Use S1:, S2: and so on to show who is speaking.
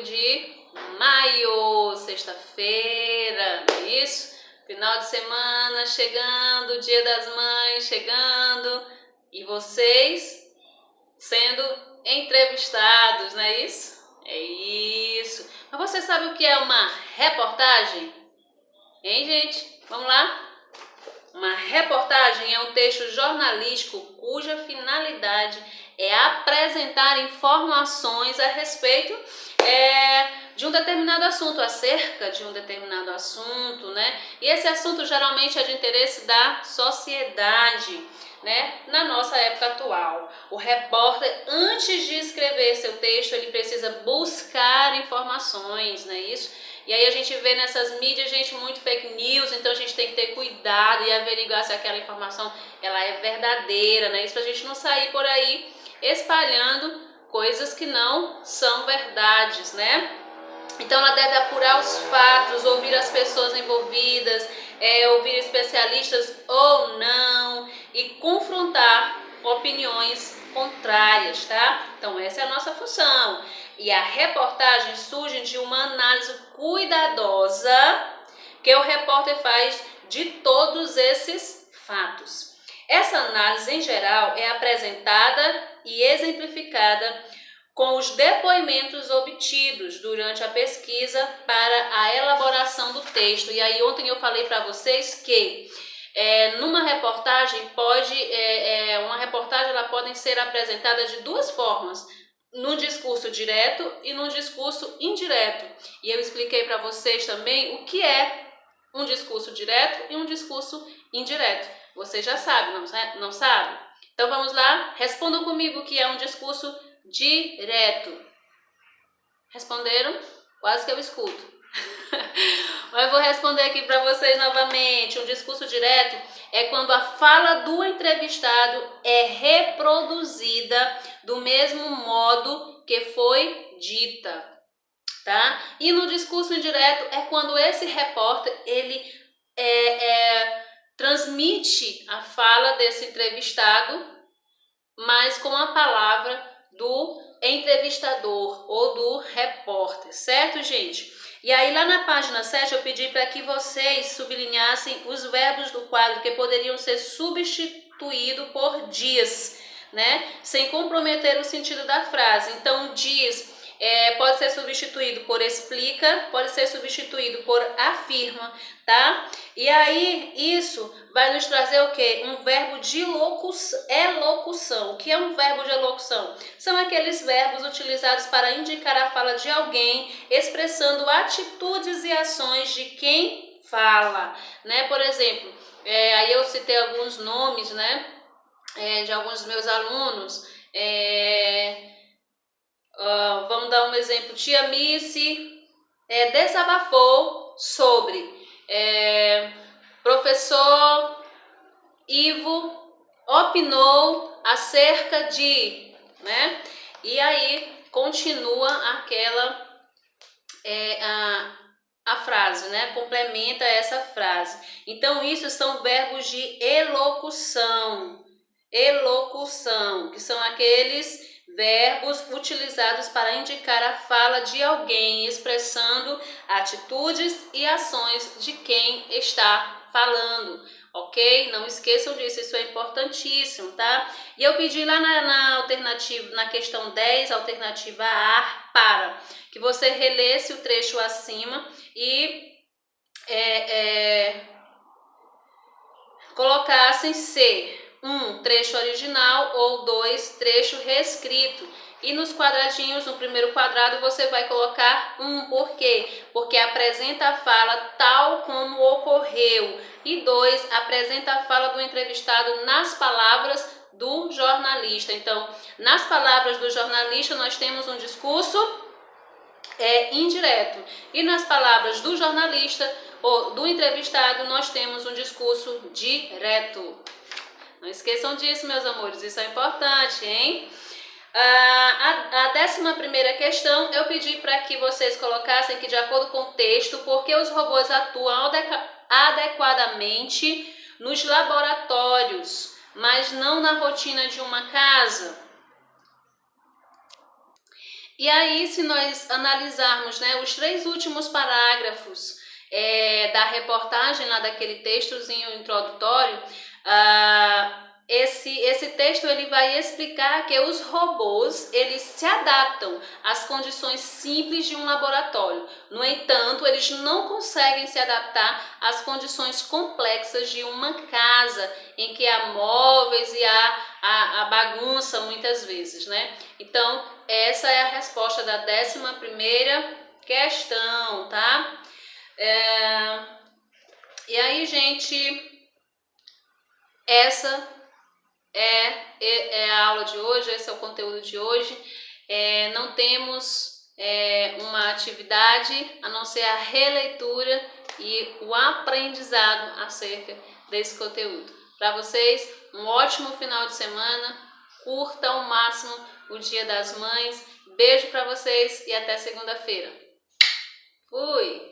S1: 5 de maio, sexta-feira, não é isso? Final de semana chegando, Dia das Mães chegando e vocês sendo entrevistados, não é isso? É isso. Mas você sabe o que é uma reportagem? Hein, gente? Vamos lá? Uma reportagem é um texto jornalístico cuja finalidade é apresentar informações a respeito de um determinado assunto, acerca de um determinado assunto, né? E esse assunto geralmente é de interesse da sociedade, né? Na nossa época atual. O repórter, antes de escrever seu texto, ele precisa buscar informações, não é isso? E aí a gente vê nessas mídias, gente, muito fake news, então a gente tem que ter cuidado e averiguar se aquela informação ela é verdadeira, né? Isso pra gente não sair por aí espalhando coisas que não são verdades, né? Então ela deve apurar os fatos, ouvir as pessoas envolvidas, ouvir especialistas ou não e confrontar opiniões contrárias, tá? Então essa é a nossa função. E a reportagem surge de uma análise cuidadosa que o repórter faz de todos esses fatos. Essa análise, em geral, é apresentada e exemplificada com os depoimentos obtidos durante a pesquisa para a elaboração do texto. E aí ontem eu falei para vocês que numa reportagem uma reportagem ela pode ser apresentada de duas formas, num discurso direto e num discurso indireto. E eu expliquei para vocês também o que é um discurso direto e um discurso indireto. Você já sabe, não sabe? Então vamos lá, respondam comigo o que é um discurso direto. Responderam? Quase que eu escuto. Mas eu vou responder aqui para vocês novamente. Um discurso direto é quando a fala do entrevistado é reproduzida do mesmo modo que foi dita, tá? E no discurso indireto é quando esse repórter ele transmite a fala desse entrevistado, mas com a palavra do entrevistador ou do repórter, certo, gente? E aí lá na página 7 eu pedi para que vocês sublinhassem os verbos do quadro que poderiam ser substituídos por dias, né? Sem comprometer o sentido da frase. Então, dias pode ser substituído por explica, pode ser substituído por afirma, tá? E aí isso vai nos trazer o quê? Um verbo de elocução. O que é um verbo de elocução? São aqueles verbos utilizados para indicar a fala de alguém, expressando atitudes e ações de quem fala, né? Por exemplo, aí eu citei alguns nomes, né? De alguns dos meus alunos. Vamos dar um exemplo. Tia Missy desabafou sobre professor Ivo opinou acerca de, né? E aí continua aquela a frase, né? Complementa essa frase. Então isso são verbos de elocução, que são aqueles verbos utilizados para indicar a fala de alguém, expressando atitudes e ações de quem está falando, ok? Não esqueçam disso, isso é importantíssimo, tá? E eu pedi lá na alternativa, na questão 10, alternativa A, para que você relesse o trecho acima e colocassem se 1, trecho original ou 2, trecho reescrito. E nos quadradinhos, no primeiro quadrado, você vai colocar 1. Por quê? Porque apresenta a fala tal como ocorreu. E 2, apresenta a fala do entrevistado nas palavras do jornalista. Então, nas palavras do jornalista, nós temos um discurso indireto. E nas palavras do jornalista ou do entrevistado, nós temos um discurso direto. Não esqueçam disso, meus amores, isso é importante, hein? A 11ª questão, eu pedi para que vocês colocassem que de acordo com o texto, porque os robôs atuam adequadamente nos laboratórios, mas não na rotina de uma casa. E aí, se nós analisarmos, né, os 3 últimos parágrafos da reportagem lá daquele textozinho introdutório, esse texto ele vai explicar que os robôs eles se adaptam às condições simples de um laboratório. No entanto, eles não conseguem se adaptar às condições complexas de uma casa, em que há móveis e há bagunça muitas vezes, né? Então, essa é a resposta da 11ª questão, tá? E aí, gente, essa é a aula de hoje, esse é o conteúdo de hoje. Não temos uma atividade a não ser a releitura e o aprendizado acerca desse conteúdo. Para vocês, um ótimo final de semana, curta ao máximo o Dia das Mães. Beijo para vocês e até segunda-feira. Fui!